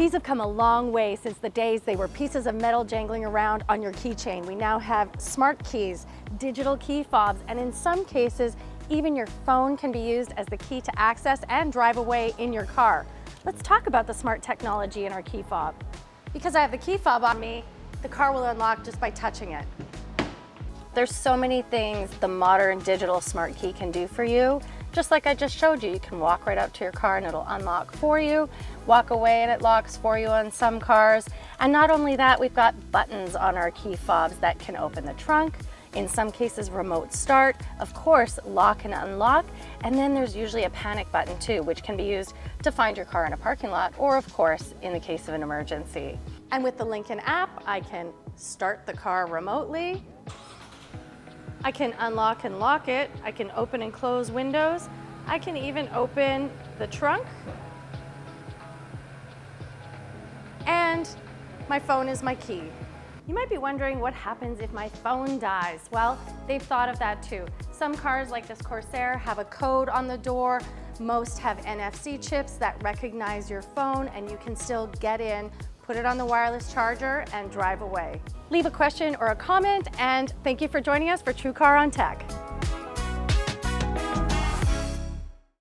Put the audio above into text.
Keys have come a long way since the days they were pieces of metal jangling around on your keychain. We now have smart keys, digital key fobs, and in some cases, even your phone can be used as the key to access and drive away in your car. Let's talk about the smart technology in our key fob. Because I have the key fob on me, the car will unlock just by touching it. There's so many things the modern digital smart key can do for you. Just like I just showed you, you can walk right up to your car and it'll unlock for you, walk away and it locks for you on some cars. And not only that, we've got buttons on our key fobs that can open the trunk, in some cases remote start, of course lock and unlock, and then there's usually a panic button too, which can be used to find your car in a parking lot or of course in the case of an emergency. And with the Lincoln app, I can start the car remotely. I can unlock and lock it. I can open and close windows. I can even open the trunk. And my phone is my key. You might be wondering what happens if my phone dies. Well, they've thought of that too. Some cars like this Corsair have a code on the door. Most have NFC chips that recognize your phone and you can still get in, put it on the wireless charger and drive away. Leave a question or a comment, and thank you for joining us for TrueCar on Tech.